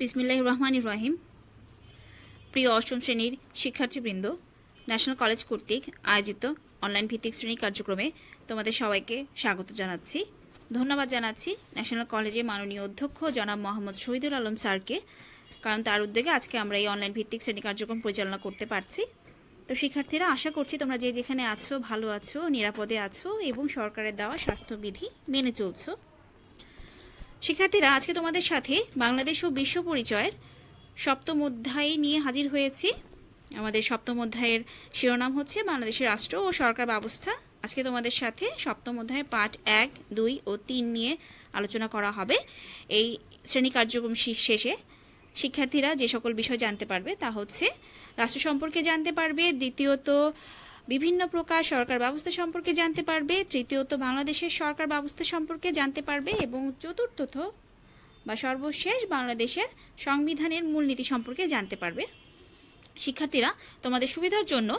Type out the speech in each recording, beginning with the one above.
বিসমিল্লাহির রহমানির রহিম। প্রিয় অষ্টম শ্রেণীর শিক্ষার্থীবৃন্দ, ন্যাশনাল কলেজ কর্তৃক আয়োজিত অনলাইন ভিত্তিক শ্রেণী কার্যক্রমে তোমাদের সবাইকে স্বাগত জানাচ্ছি। ধন্যবাদ জানাচ্ছি ন্যাশনাল কলেজের মাননীয় অধ্যক্ষ জনাব মোহাম্মদ শহীদুল আলম স্যারকে, কারণ তার উদ্যোগে আজকে আমরা এই অনলাইন ভিত্তিক শ্রেণী কার্যক্রম পরিচালনা করতে পারছি। তো শিক্ষার্থীরা, আশা করছি তোমরা যে যেখানে আছো ভালো আছো, নিরাপদে আছো এবং সরকারের দেওয়া স্বাস্থ্যবিধি মেনে চলছো। শিক্ষার্থীরা, আজকে তোমাদের সাথে বাংলাদেশ ও বিশ্ব পরিচয়ের সপ্তম অধ্যায় নিয়ে হাজির হয়েছি। আমাদের সপ্তম অধ্যায়ের শিরোনাম হচ্ছে বাংলাদেশের রাষ্ট্র ও সরকার ব্যবস্থা। আজকে তোমাদের সাথে সপ্তম অধ্যায়ের পাঠ 1, 2 ও 3 নিয়ে আলোচনা করা হবে। এই শ্রেণী কার্যক্রম শেষে শিক্ষার্থীরা যে সকল বিষয় জানতে পারবে তা হচ্ছে রাষ্ট্র সম্পর্কে জানতে পারবে, দ্বিতীয়ত বিভিন্ন প্রকার সরকার ব্যবস্থা সম্পর্কে জানতে পারবে, তৃতীয়ত বাংলাদেশের সরকার ব্যবস্থা সম্পর্কে জানতে পারবে এবং চতুর্থত বা সর্বশেষ বাংলাদেশের সংবিধানের মূলনীতি সম্পর্কে জানতে পারবে। শিক্ষার্থীরা, তোমাদের সুবিধার জন্য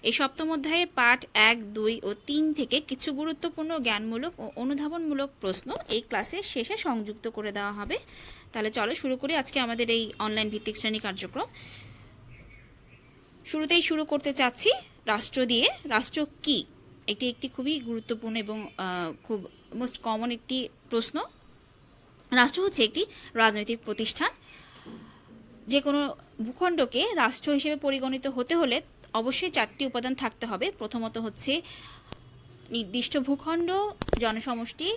এই সপ্তম অধ্যায়ের পাঠ 1, 2 ও 3 থেকে কিছু গুরুত্বপূর্ণ জ্ঞানমূলক ও অনুধাবনমূলক প্রশ্ন এই ক্লাসের শেষে সংযুক্ত করে দেওয়া হবে। তাহলে চলো শুরু করি আজকে আমাদের এই অনলাইন ভিত্তিক শ্রেণী কার্যক্রম। শুরুতেই শুরু করতে চাচ্ছি রাষ্ট্র দিয়ে। রাষ্ট্র কি? এটি একটি খুবই গুরুত্বপূর্ণ এবং খুব মোস্ট কমন একটি প্রশ্ন। রাষ্ট্র হচ্ছে একটি রাজনৈতিক প্রতিষ্ঠান। যে কোনো ভূখণ্ডকে রাষ্ট্র হিসেবে পরিগণিত হতে হলে অবশ্যই 4টি উপাদান থাকতে হবে। প্রথমত হচ্ছে নির্দিষ্ট ভূখণ্ড, জনসমষ্টি,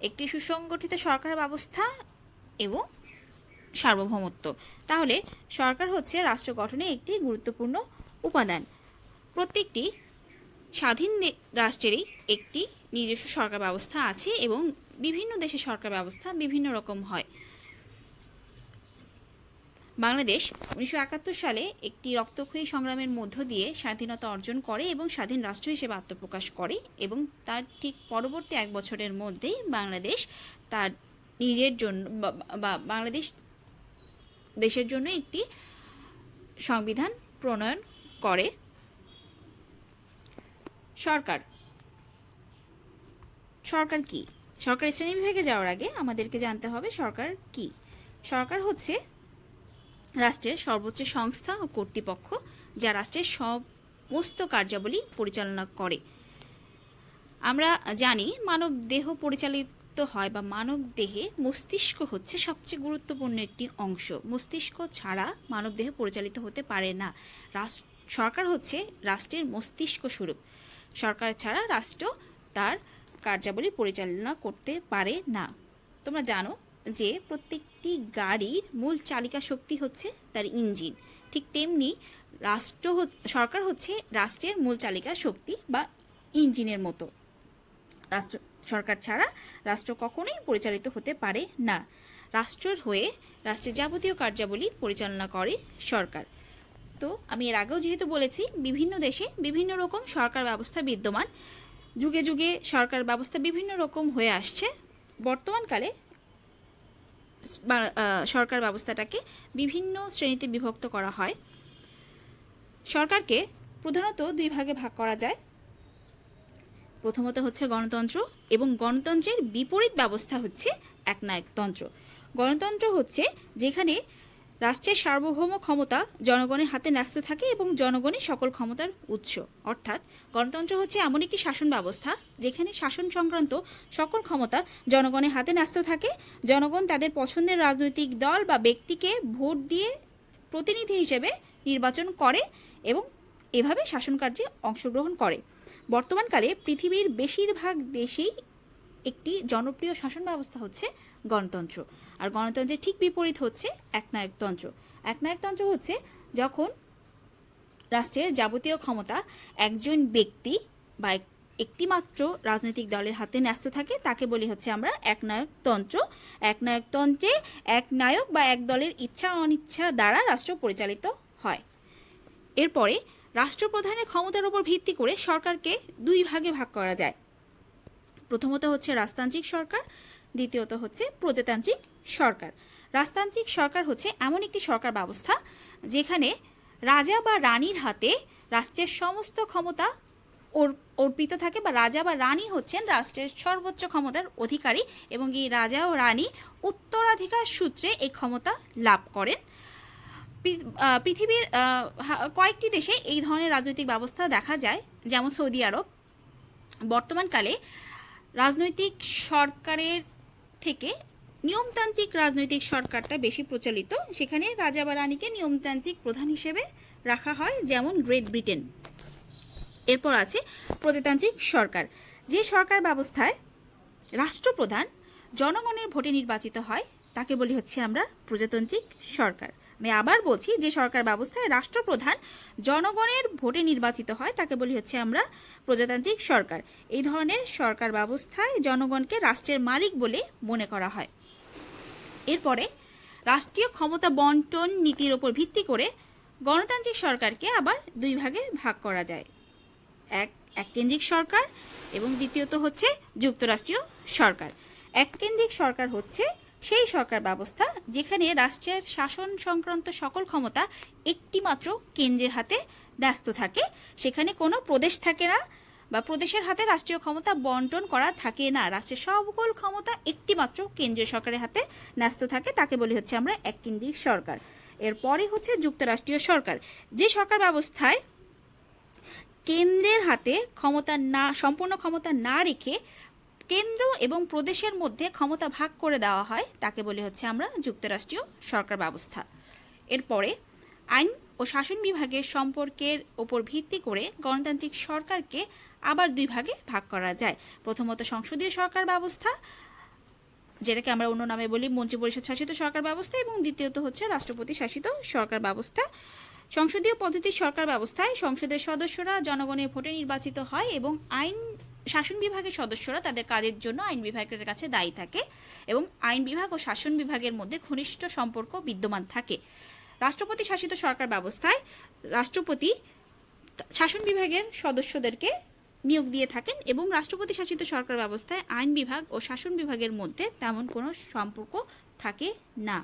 একটি সুসংগঠিত সরকার ব্যবস্থা এবং সার্বভৌমত্ব। তাহলে সরকার হচ্ছে রাষ্ট্র গঠনে একটি গুরুত্বপূর্ণ উপাদান। প্রত্যেকটি স্বাধীন রাষ্ট্রেরই একটি নিজস্ব সরকার ব্যবস্থা আছে এবং বিভিন্ন দেশের সরকার ব্যবস্থা বিভিন্ন রকম হয়। বাংলাদেশ 1971 সালে একটি রক্তক্ষয়ী সংগ্রামের মধ্য দিয়ে স্বাধীনতা অর্জন করে এবং স্বাধীন রাষ্ট্র হিসেবে আত্মপ্রকাশ করে এবং তার ঠিক পরবর্তী 1 বছরের মধ্যেই বাংলাদেশ তার নিজের জন্য বা বাংলাদেশ দেশের জন্য একটি সংবিধান প্রণয়ন করে। সরকার কি? সরকারি শ্রেণীবিভাগে যাওয়ার আগে আমাদেরকে জানতে হবে সরকার কি। সরকার হচ্ছে রাষ্ট্রের সর্বোচ্চ সংস্থা ও কর্তৃপক্ষ যা রাষ্ট্রের সমস্ত কার্যাবলী পরিচালনা করে। আমরা জানি মানব দেহ পরিচালিত হয় বা মানব দেহে মস্তিষ্ক হচ্ছে সবচেয়ে গুরুত্বপূর্ণ একটি অংশ। মস্তিষ্ক ছাড়া মানব দেহ পরিচালিত হতে পারে না। সরকার হচ্ছে রাষ্ট্রের মস্তিষ্ক স্বরূপ। সরকার ছাড়া রাষ্ট্র তার কার্যাবলী পরিচালনা করতে পারে না। তোমরা জানো যে প্রত্যেকটি গাড়ির মূল চালিকা শক্তি হচ্ছে তার ইঞ্জিন। ঠিক তেমনি সরকার হচ্ছে রাষ্ট্রের মূল চালিকা শক্তি বা ইঞ্জিনের মতো। সরকার ছাড়া রাষ্ট্র কখনোই পরিচালিত হতে পারে না। রাষ্ট্রের হয়ে রাষ্ট্রের যাবতীয় কার্যাবলী পরিচালনা করে সরকার। তো আমি এর আগেও যেহেতু বলেছি, বিভিন্ন দেশে বিভিন্ন রকম সরকার ব্যবস্থা বিদ্যমান। যুগে যুগে সরকার ব্যবস্থা বিভিন্ন রকম হয়ে আসছে। বর্তমানকালে সরকার ব্যবস্থাটাকে বিভিন্ন শ্রেণীতে বিভক্ত করা হয়। সরকারকে প্রধানত 2 ভাগে ভাগ করা যায়। প্রথমত হচ্ছে গণতন্ত্র এবং গণতন্ত্রের বিপরীত ব্যবস্থা হচ্ছে একনায়কতন্ত্র। গণতন্ত্র হচ্ছে যেখানে রাষ্ট্রের সার্বভৌম ক্ষমতা জনগণের হাতে ন্যস্ত থাকে এবং জনগণই সকল ক্ষমতার উৎস। অর্থাৎ গণতন্ত্র হচ্ছে এমন একটি শাসন ব্যবস্থা যেখানে শাসন সংক্রান্ত সকল ক্ষমতা জনগণের হাতে ন্যস্ত থাকে। জনগণ তাদের পছন্দের রাজনৈতিক দল বা ব্যক্তিকে ভোট দিয়ে প্রতিনিধি হিসেবে নির্বাচন করে এবং এভাবে শাসন কার্যে অংশগ্রহণ করে। বর্তমানকালে পৃথিবীর বেশিরভাগ দেশেই একটি জনপ্রিয় শাসন ব্যবস্থা হচ্ছে গণতন্ত্র। আর গণতন্ত্রের ঠিক বিপরীত হচ্ছে একনায়কতন্ত্র। একনায়কতন্ত্র হচ্ছে যখন রাষ্ট্রের যাবতীয় ক্ষমতা একজন ব্যক্তি বা একটি মাত্র রাজনৈতিক দলের হাতে ন্যস্ত থাকে, তাকে বলি হচ্ছে আমরা একনায়কতন্ত্র। একনায়কতন্ত্রে এক নায়ক বা এক দলের ইচ্ছা অনিচ্ছা দ্বারা রাষ্ট্র পরিচালিত হয়। এরপরে রাষ্ট্রপ্রধানের ক্ষমতার উপর ভিত্তি করে সরকারকে 2 ভাগে ভাগ করা যায়। প্রথমত হচ্ছে রাজতান্ত্রিক সরকার, দ্বিতীয়ত হচ্ছে প্রজাতান্ত্রিক সরকার। রাজতান্ত্রিক সরকার হচ্ছে এমন একটি সরকার ব্যবস্থা যেখানে রাজা বা রানীর হাতে রাষ্ট্রের সমস্ত ক্ষমতা অর্পিত থাকে, বা রাজা বা রানী হচ্ছেন রাষ্ট্রের সর্বোচ্চ ক্ষমতার অধিকারী, এবং এই রাজা ও রানী উত্তরাধিকার সূত্রে এই ক্ষমতা লাভ করেন। পৃথিবীর কয়েকটি দেশে এই ধরনের রাজনৈতিক ব্যবস্থা দেখা যায়, যেমন সৌদি আরব। বর্তমানকালে রাজনৈতিক সরকারের থেকে নিয়মতান্ত্রিক রাজনৈতিক সরকারটা বেশি প্রচলিত, সেখানে রাজা বা রানীকে নিয়মতান্ত্রিক প্রধান হিসেবে রাখা হয়, যেমন গ্রেট ব্রিটেন। এরপর আছে প্রজাতান্ত্রিক সরকার, যে সরকার ব্যবস্থায় রাষ্ট্রপ্রধান জনগণের ভোটে নির্বাচিত হয় তাকে বলি হচ্ছে আমরা প্রজাতান্ত্রিক সরকার। আমি আবার বলছি, যে সরকার ব্যবস্থায় রাষ্ট্রপ্রধান জনগণের ভোটে নির্বাচিত হয় তাকে বলি হচ্ছে আমরা প্রজাতান্ত্রিক সরকার। এই ধরনের সরকার ব্যবস্থায় জনগণকে রাষ্ট্রের মালিক বলে মনে করা হয়। এরপরে রাষ্ট্রীয় ক্ষমতা বন্টন নীতির ওপর ভিত্তি করে গণতান্ত্রিক সরকারকে আবার দুই ভাগে ভাগ করা যায়, এককেন্দ্রিক সরকার এবং দ্বিতীয়ত হচ্ছে যুক্তরাষ্ট্রীয় সরকার। এককেন্দ্রিক সরকার হচ্ছে সেই সরকার ব্যবস্থা যেখানে রাষ্ট্রের শাসন সংক্রান্ত সকল ক্ষমতা একটি মাত্র কেন্দ্রের হাতে ন্যস্ত থাকে, সেখানে কোনো প্রদেশ থাকে না বা প্রদেশের হাতে রাষ্ট্রীয় ক্ষমতা বন্টন করা থাকে না, রাষ্ট্রের সকল ক্ষমতা একটি মাত্র কেন্দ্রীয় সরকারের হাতে ন্যস্ত থাকে, তাকে বলি হচ্ছে আমরা এককেন্দ্রিক সরকার। এরপরে হচ্ছে যুক্তরাষ্ট্রীয় সরকার, যে সরকার ব্যবস্থায় কেন্দ্রের হাতে ক্ষমতা না, সম্পূর্ণ ক্ষমতা না রেখে কেন্দ্র এবং প্রদেশের মধ্যে ক্ষমতা ভাগ করে দেওয়া হয় তাকে বলি হচ্ছে আমরা যুক্তরাষ্ট্রীয় সরকার ব্যবস্থা। এরপরে আইন ও শাসন বিভাগের সম্পর্কের ওপর ভিত্তি করে গণতান্ত্রিক সরকারকে আবার দুই ভাগে ভাগ করা যায়। প্রথমত সংসদীয় সরকার ব্যবস্থা, যেটাকে আমরা অন্য নামে বলি মন্ত্রিপরিষদ শাসিত সরকার ব্যবস্থা, এবং দ্বিতীয়ত হচ্ছে রাষ্ট্রপতি শাসিত সরকার ব্যবস্থা। সংসদীয় পদ্ধতির সরকার ব্যবস্থায় সংসদের সদস্যরা জনগণের ভোটে নির্বাচিত হয় এবং আইন শাসন বিভাগের সদস্যরা তাদের কাজের জন্য আইন বিভাগের কাছে দায়ী থাকে, এবং আইন বিভাগ ও শাসন বিভাগের মধ্যে ঘনিষ্ঠ সম্পর্ক বিদ্যমান থাকে। রাষ্ট্রপতি শাসিত সরকার ব্যবস্থায় রাষ্ট্রপতি শাসন বিভাগের সদস্যদেরকে নিয়োগ দিয়ে থাকেন, এবং রাষ্ট্রপতি শাসিত সরকার ব্যবস্থায় আইন বিভাগ ও শাসন বিভাগের মধ্যে তেমন কোনো সম্পর্ক থাকে না।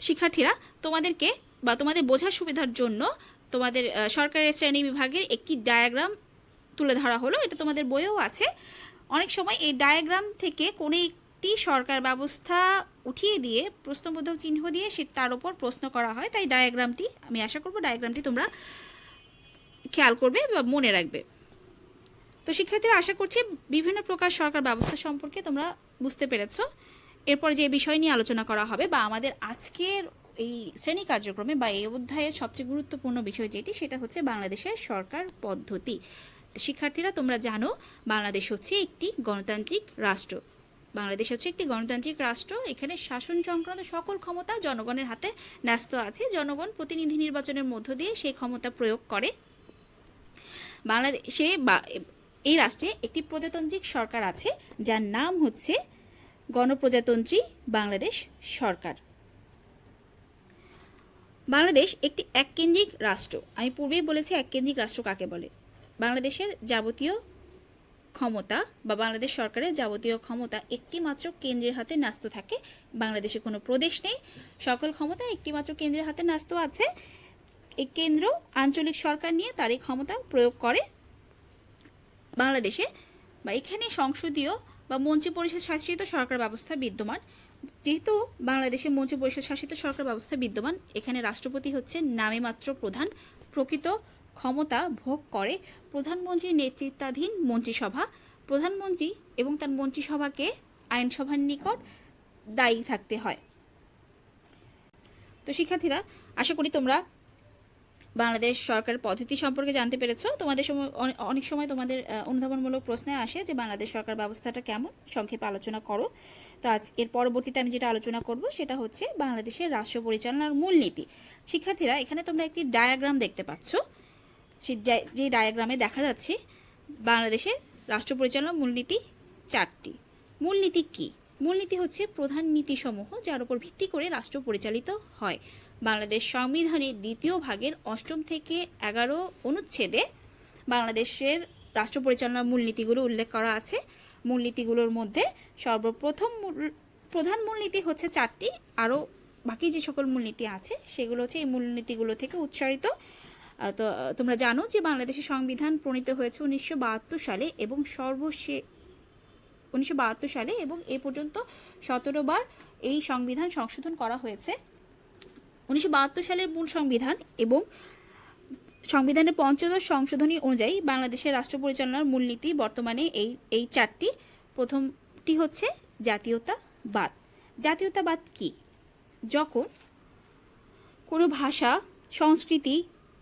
শিক্ষার্থীরা, তোমাদেরকে বা তোমাদের বোঝার সুবিধার জন্য তোমাদের সরকারের শ্রেণী বিভাগের একটি ডায়াগ্রাম তুলে ধরা হলো, এটা তোমাদের বইয়েও আছে। অনেক সময় এই ডায়াগ্রাম থেকে কোনো একটি সরকার ব্যবস্থা উঠিয়ে দিয়ে প্রশ্নবোধক চিহ্ন দিয়ে তার উপর প্রশ্ন করা হয়, তাই ডায়াগ্রামটি, আমি আশা করব ডায়াগ্রামটি তোমরা খেয়াল করবে বা মনে রাখবে। তো শিক্ষার্থীরা, আশা করছি বিভিন্ন প্রকার সরকার ব্যবস্থা সম্পর্কে তোমরা বুঝতে পেরেছ। এরপর যে বিষয় নিয়ে আলোচনা করা হবে বা আমাদের আজকের এই শ্রেণী কার্যক্রমে বা এই অধ্যায়ের সবচেয়ে গুরুত্বপূর্ণ বিষয় যেটি, সেটা হচ্ছে বাংলাদেশের সরকার পদ্ধতি। শিক্ষার্থীরা, তোমরা জানো বাংলাদেশ হচ্ছে একটি গণতান্ত্রিক রাষ্ট্র। বাংলাদেশ হচ্ছে একটি গণতান্ত্রিক রাষ্ট্র, এখানে শাসন সংক্রান্ত সকল ক্ষমতা জনগণের হাতে ন্যস্ত আছে। জনগণ প্রতিনিধি নির্বাচনের মধ্য দিয়ে সেই ক্ষমতা প্রয়োগ করে। বাংলাদেশে বা এই রাষ্ট্রে একটি প্রজাতান্ত্রিক সরকার আছে যার নাম হচ্ছে গণপ্রজাতন্ত্রী বাংলাদেশ সরকার। বাংলাদেশ একটি এককেন্দ্রিক রাষ্ট্র। আমি পূর্বেই বলেছি এককেন্দ্রিক রাষ্ট্র কাকে বলে। বাংলাদেশের যাবতীয় ক্ষমতা বা বাংলাদেশ সরকারের যাবতীয় ক্ষমতা একটি মাত্র কেন্দ্রের হাতে ন্যস্ত থাকে। বাংলাদেশে কোনো প্রদেশ নেই, সকল ক্ষমতা একটি মাত্র কেন্দ্রের হাতে ন্যস্ত আছে। এই কেন্দ্র আঞ্চলিক সরকার নিয়ে তার এই ক্ষমতা প্রয়োগ করে। বাংলাদেশে বা এখানে সংসদীয় বা মন্ত্রিপরিষদ শাসিত সরকার ব্যবস্থা বিদ্যমান। যেহেতু বাংলাদেশে মন্ত্রিপরিষদ শাসিত সরকার ব্যবস্থা বিদ্যমান, এখানে রাষ্ট্রপতি হচ্ছে নামে মাত্র প্রধান, প্রকৃত ক্ষমতা ভোগ করে প্রধানমন্ত্রীর নেতৃত্বাধীন মন্ত্রিসভা। প্রধানমন্ত্রী এবং তার মন্ত্রিসভাকে আইনসভার নিকট দায়ী থাকতে হয়। তো শিক্ষার্থীরা, আশা করি তোমরা বাংলাদেশ সরকার পদ্ধতি সম্পর্কে জানতে পেরেছো। তোমাদের অনেক সময় তোমাদের অনুধাবনমূলক প্রশ্নে আসে যে বাংলাদেশ সরকার ব্যবস্থাটা কেমন, সংক্ষেপে আলোচনা করো। তো আজ এর পরবর্তীতে আমি যেটা আলোচনা করব সেটা হচ্ছে বাংলাদেশের রাষ্ট্র পরিচালনার মূলনীতি। শিক্ষার্থীরা, এখানে তোমরা একটি ডায়াগ্রাম দেখতে পাচ্ছ। যে ডায়াগ্রামে দেখা যাচ্ছে বাংলাদেশের রাষ্ট্র পরিচালনার মূলনীতি চারটি। মূলনীতি কি? মূলনীতি হচ্ছে প্রধান নীতিসমূহ যার উপর ভিত্তি করে রাষ্ট্র পরিচালিত হয়। বাংলাদেশ সংবিধানের ২য় ভাগের ৮ম থেকে ১১ অনুচ্ছেদে বাংলাদেশের রাষ্ট্র পরিচালনার মূলনীতিগুলো উল্লেখ করা আছে। মূলনীতিগুলোর মধ্যে সর্বপ্রথম প্রধান মূলনীতি হচ্ছে চারটি, আরও বাকি যে সকল মূলনীতি আছে সেগুলো হচ্ছে এই মূলনীতিগুলো থেকে উৎসারিত। তো তোমরা জানো যে বাংলাদেশের সংবিধান প্রণীত হয়েছে 1972 সালে এবং 1972 সালে এবং এ পর্যন্ত 17 বার এই সংবিধান সংশোধন করা হয়েছে। 1972 সালের মূল সংবিধান এবং সংবিধানের পঞ্চদশ সংশোধনী অনুযায়ী বাংলাদেশের রাষ্ট্র পরিচালনার মূলনীতি বর্তমানে এই চারটি। প্রথমটি হচ্ছে জাতীয়তাবাদ। জাতীয়তাবাদ কি? যখন কোনো ভাষা, সংস্কৃতি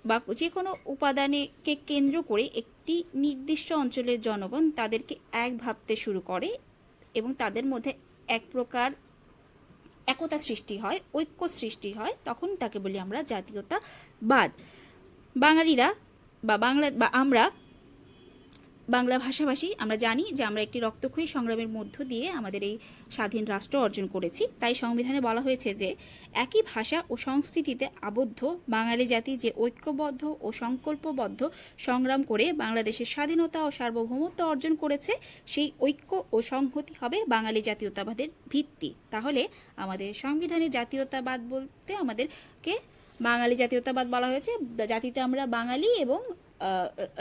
বা যে কোনো উপাদানকে কেন্দ্র করে একটি নির্দিষ্ট অঞ্চলের জনগণ তাদেরকে এক ভাবতে শুরু করে এবং তাদের মধ্যে এক প্রকার একতা সৃষ্টি হয়, ঐক্য সৃষ্টি হয়, তখন তাকে বলি আমরা জাতীয়তাবাদ। বাঙালিরা বা আমরা বাংলা ভাষাভাষী আমরা জানি যে আমরা একটি রক্তক্ষয়ী সংগ্রামের মধ্য দিয়ে আমাদের এই স্বাধীন রাষ্ট্র অর্জন করেছি। তাই সংবিধানে বলা হয়েছে যে একই ভাষা ও সংস্কৃতিতে আবদ্ধ বাঙালি জাতি যে ঐক্যবদ্ধ ও সংকল্পবদ্ধ সংগ্রাম করে বাংলাদেশের স্বাধীনতা ও সার্বভৌমত্ব অর্জন করেছে, সেই ঐক্য ও সংহতি হবে বাঙালি জাতীয়তাবাদের ভিত্তি। তাহলে আমাদের সংবিধানে জাতীয়তাবাদ বলতে আমাদেরকে বাঙালি জাতীয়তাবাদ বলা হয়েছে। জাতিতে আমরা বাঙালি এবং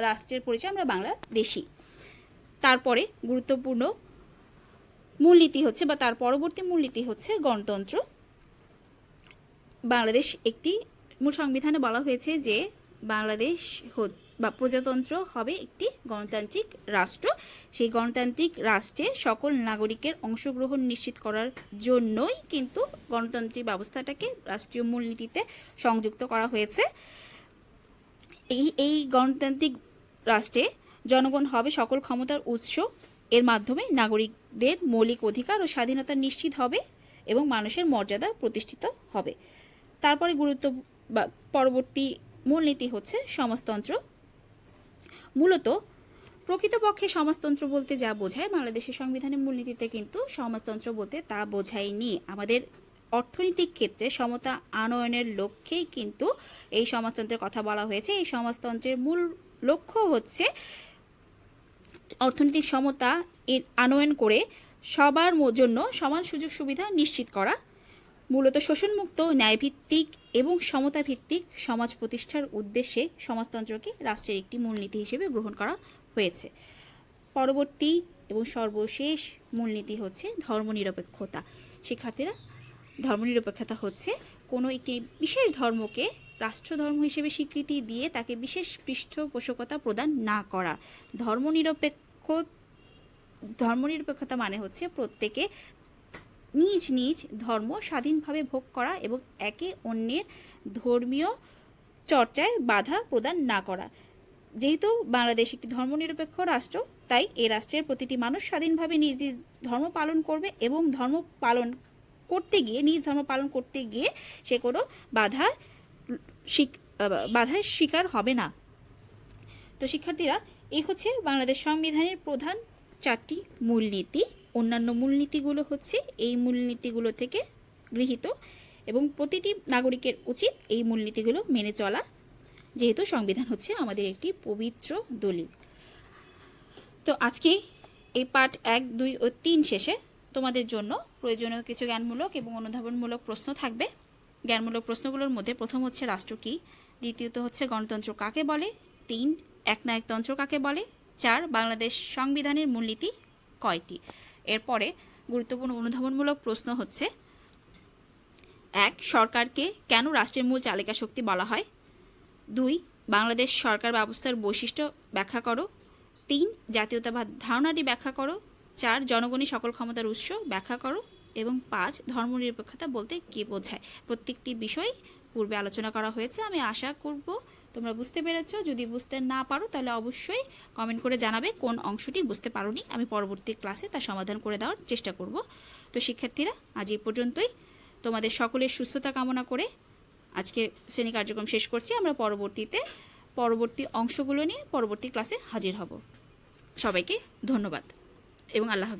রাষ্ট্রের পরিচয় আমরা বাংলাদেশী। তারপরে গুরুত্বপূর্ণ মূলনীতি হচ্ছে বা তার পরবর্তী মূলনীতি হচ্ছে গণতন্ত্র। বাংলাদেশ একটি মূল সংবিধানে বলা হয়েছে যে বাংলাদেশ বা প্রজাতন্ত্র হবে একটি গণতান্ত্রিক রাষ্ট্র। সেই গণতান্ত্রিক রাষ্ট্রে সকল নাগরিকের অংশগ্রহণ নিশ্চিত করার জন্যই কিন্তু গণতান্ত্রিক ব্যবস্থাটাকে রাষ্ট্রীয় মূলনীতিতে সংযুক্ত করা হয়েছে। এই গণতান্ত্রিক রাষ্ট্রে জনগণ হবে সকল ক্ষমতার উৎস। এর মাধ্যমে নাগরিকদের মৌলিক অধিকার ও স্বাধীনতা নিশ্চিত হবে এবং মানুষের মর্যাদা প্রতিষ্ঠিত হবে। তারপরে পরবর্তী মূলনীতি হচ্ছে সমাজতন্ত্র। মূলত প্রকৃতপক্ষে সমাজতন্ত্র বলতে যা বোঝায় বাংলাদেশের সংবিধানের মূলনীতিতে কিন্তু সমাজতন্ত্র বলতে তা বোঝায়নি। আমাদের অর্থনৈতিক ক্ষেত্রে সমতা আনয়নের লক্ষ্যেই কিন্তু এই সমাজতন্ত্রের কথা বলা হয়েছে। এই সমাজতন্ত্রের মূল লক্ষ্য হচ্ছে অর্থনৈতিক সমতা আনয়ন করে সবার জন্য সমান সুযোগ সুবিধা নিশ্চিত করা, মূলত শোষণমুক্ত, ন্যায়ভিত্তিক এবং সমতাভিত্তিক সমাজ প্রতিষ্ঠার উদ্দেশ্যে সমাজতন্ত্রকে রাষ্ট্রের একটি মূলনীতি হিসেবে গ্রহণ করা হয়েছে। পরবর্তী এবং সর্বশেষ মূলনীতি হচ্ছে ধর্মনিরপেক্ষতা। শিক্ষার্থীরা, ধর্মনিরপেক্ষতা হচ্ছে কোনো একটি বিশেষ ধর্মকে রাষ্ট্রধর্ম হিসেবে স্বীকৃতি দিয়ে তাকে বিশেষ পৃষ্ঠপোষকতা প্রদান না করা। ধর্মনিরপেক্ষতা মানে হচ্ছে প্রত্যেকে নিজ নিজ ধর্ম স্বাধীনভাবে ভোগ করা এবং একে অন্যের ধর্মীয় চর্চায় বাধা প্রদান না করা। যেহেতু বাংলাদেশ একটি ধর্মনিরপেক্ষ রাষ্ট্র, তাই এই রাষ্ট্রের প্রতিটি মানুষ স্বাধীনভাবে নিজ নিজ ধর্ম পালন করবে এবং নিজ ধর্ম পালন করতে গিয়ে সে কোনো বাধার শিকার হবে না। তো শিক্ষার্থীরা, এই হচ্ছে বাংলাদেশ সংবিধানের প্রধান চারটি মূলনীতি। অন্যান্য মূলনীতিগুলো হচ্ছে এই মূলনীতিগুলো থেকে গৃহীত এবং প্রতিটি নাগরিকের উচিত এই মূলনীতিগুলো মেনে চলা, যেহেতু সংবিধান হচ্ছে আমাদের একটি পবিত্র দলিল। তো আজকে এই পার্ট 1, 2 ও 3 শেষে তোমাদের জন্য প্রয়োজনীয় কিছু জ্ঞানমূলক এবং অনুধাবনমূলক প্রশ্ন থাকবে। জ্ঞানমূলক প্রশ্নগুলোর মধ্যে প্রথম হচ্ছে রাষ্ট্র কী, দ্বিতীয়ত হচ্ছে গণতন্ত্র কাকে বলে, 3 একনায়কতন্ত্র কাকে বলে, 4 বাংলাদেশ সংবিধানের মূলনীতি কয়টি। এরপরে গুরুত্বপূর্ণ অনুধাবনমূলক প্রশ্ন হচ্ছে 1 সরকারকে কেন রাষ্ট্রের মূল চালিকা শক্তি বলা হয়, 2 বাংলাদেশ সরকার ব্যবস্থার বৈশিষ্ট্য ব্যাখ্যা করো, 3 জাতীয়তাবাদ ধারণাটি ব্যাখ্যা করো, 4 জনগণই সকল ক্ষমতার উৎস ব্যাখ্যা করো এবং 5 ধর্মনিরপেক্ষতা বলতে কী বোঝায়। প্রত্যেকটি বিষয় পূর্বে আলোচনা করা হয়েছে। আমি আশা করব তোমরা বুঝতে পেরেছো। যদি বুঝতে না পারো তাহলে অবশ্যই কমেন্ট করে জানাবে কোন অংশটি বুঝতে পারোনি। আমি পরবর্তী ক্লাসে তার সমাধান করে দেওয়ার চেষ্টা করব। তো শিক্ষার্থীরা, আজ এই পর্যন্তই। তোমাদের সকলের সুস্থতা কামনা করে আজকের শ্রেণী কার্যক্রম শেষ করছি। আমরা পরবর্তী অংশগুলো নিয়ে পরবর্তী ক্লাসে হাজির হব। সবাইকে ধন্যবাদ এবং আল্লাহ হাফেজ।